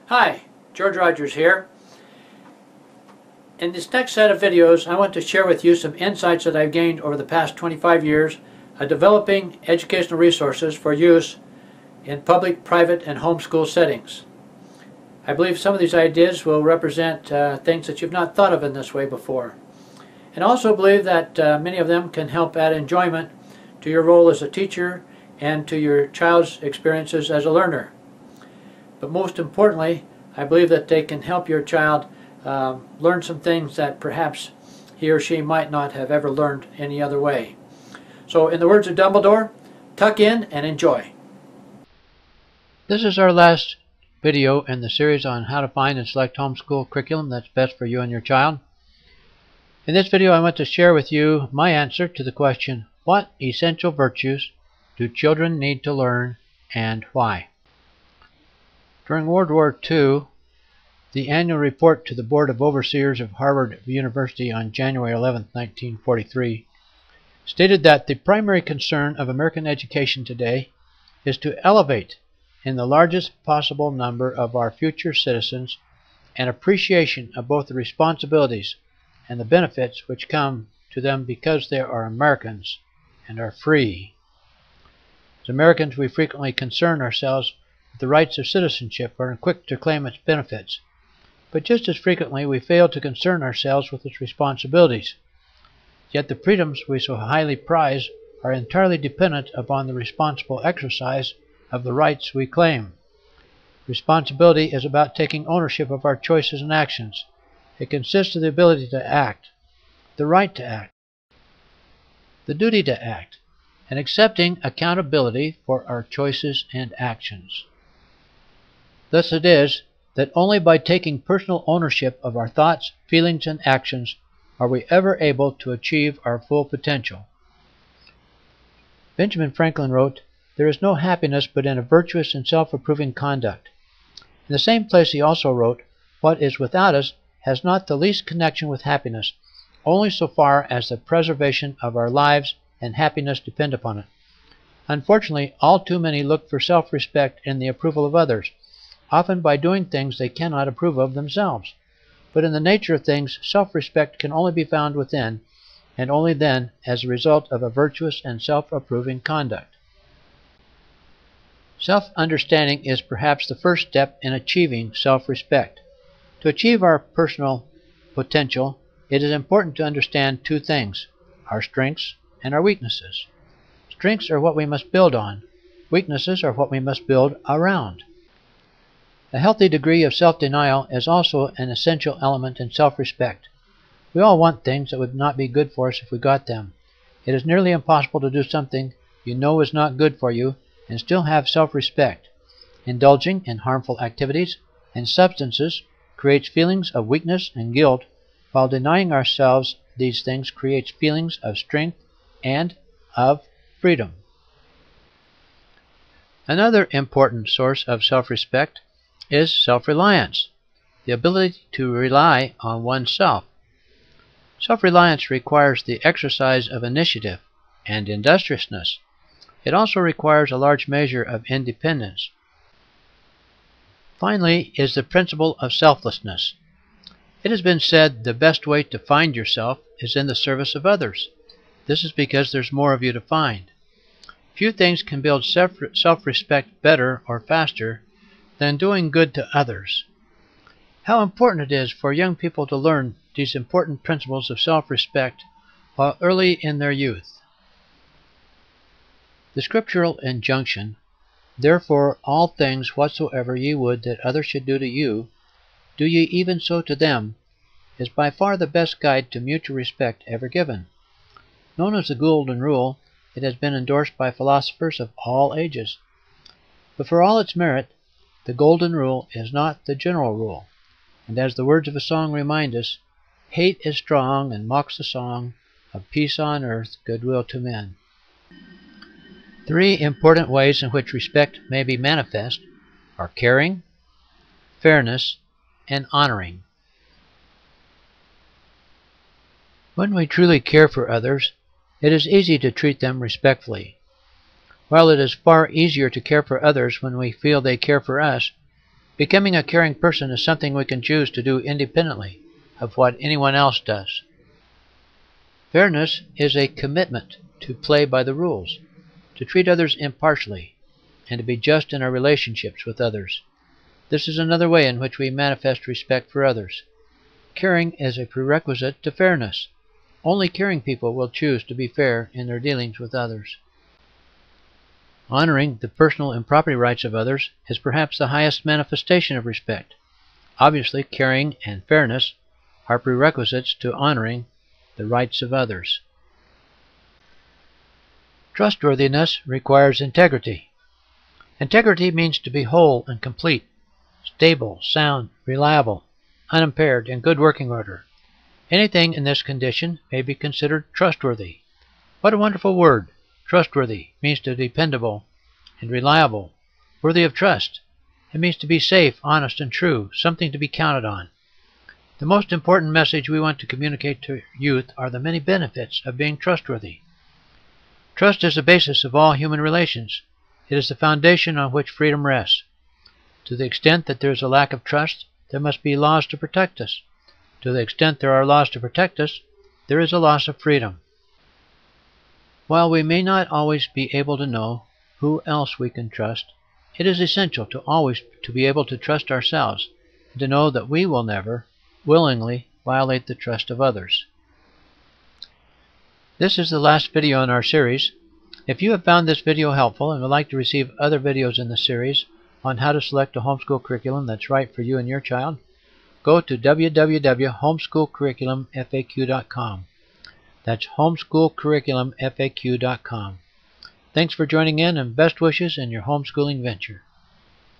Hi, George Rogers here. In this next set of videos, I want to share with you some insights that I've gained over the past 25 years of developing educational resources for use in public, private, and homeschool settings. I believe some of these ideas will represent things that you've not thought of in this way before. And I also believe that many of them can help add enjoyment to your role as a teacher and to your child's experiences as a learner. But most importantly, I believe that they can help your child learn some things that perhaps he or she might not have ever learned any other way. So in the words of Dumbledore, tuck in and enjoy. This is our last video in the series on how to find and select homeschool curriculum that's best for you and your child. In this video, I want to share with you my answer to the question, what essential virtues do children need to learn and why? During World War II, the annual report to the Board of Overseers of Harvard University on January 11, 1943, stated that the primary concern of American education today is to elevate in the largest possible number of our future citizens an appreciation of both the responsibilities and the benefits which come to them because they are Americans and are free. As Americans, we frequently concern ourselves with the rights of citizenship and are quick to claim its benefits. But just as frequently, we fail to concern ourselves with its responsibilities. Yet the freedoms we so highly prize are entirely dependent upon the responsible exercise of the rights we claim. Responsibility is about taking ownership of our choices and actions. It consists of the ability to act, the right to act, the duty to act, and accepting accountability for our choices and actions. Thus it is that only by taking personal ownership of our thoughts, feelings, and actions are we ever able to achieve our full potential. Benjamin Franklin wrote, "There is no happiness but in a virtuous and self-approving conduct." In the same place he also wrote, "What is without us has not the least connection with happiness, only so far as the preservation of our lives and happiness depend upon it." Unfortunately, all too many look for self-respect in the approval of others, often by doing things they cannot approve of themselves. But in the nature of things, self-respect can only be found within, and only then as a result of a virtuous and self-approving conduct. Self-understanding is perhaps the first step in achieving self-respect. To achieve our personal potential, it is important to understand two things, our strengths and our weaknesses. Strengths are what we must build on. Weaknesses are what we must build around. A healthy degree of self-denial is also an essential element in self-respect. We all want things that would not be good for us if we got them. It is nearly impossible to do something you know is not good for you and still have self-respect. Indulging in harmful activities and substances creates feelings of weakness and guilt, while denying ourselves these things creates feelings of strength and of freedom. Another important source of self-respect is self-reliance, the ability to rely on oneself. Self-reliance requires the exercise of initiative and industriousness. It also requires a large measure of independence. Finally is the principle of selflessness. It has been said the best way to find yourself is in the service of others. This is because there's more of you to find. Few things can build self-respect better or faster than doing good to others. How important it is for young people to learn these important principles of self-respect while early in their youth. The scriptural injunction, "Therefore all things whatsoever ye would that others should do to you, do ye even so to them," is by far the best guide to mutual respect ever given. Known as the Golden Rule, it has been endorsed by philosophers of all ages. But for all its merit, the Golden Rule is not the general rule, and as the words of a song remind us, hate is strong and mocks the song of peace on earth, goodwill to men. Three important ways in which respect may be manifest are caring, fairness, and honoring. When we truly care for others, it is easy to treat them respectfully. While it is far easier to care for others when we feel they care for us, Becoming a caring person is something we can choose to do independently of what anyone else does. Fairness is a commitment to play by the rules, to treat others impartially, and to be just in our relationships with others. This is another way in which we manifest respect for others. Caring is a prerequisite to fairness. Only caring people will choose to be fair in their dealings with others. Honoring the personal and property rights of others is perhaps the highest manifestation of respect. Obviously, caring and fairness are prerequisites to honoring the rights of others. Trustworthiness requires integrity. Integrity means to be whole and complete, stable, sound, reliable, unimpaired, in good working order. Anything in this condition may be considered trustworthy. What a wonderful word! Trustworthy means to be dependable and reliable, worthy of trust. It means to be safe, honest, and true, something to be counted on. The most important message we want to communicate to youth are the many benefits of being trustworthy. Trust is the basis of all human relations. It is the foundation on which freedom rests. To the extent that there is a lack of trust, there must be laws to protect us. To the extent there are laws to protect us, there is a loss of freedom. While we may not always be able to know who else we can trust, it is essential to always be able to trust ourselves and to know that we will never willingly violate the trust of others. This is the last video in our series. If you have found this video helpful and would like to receive other videos in the series on how to select a homeschool curriculum that's right for you and your child, go to www.homeschoolcurriculumfaq.com. That's homeschoolcurriculumfaq.com. Thanks for joining in, and best wishes in your homeschooling venture.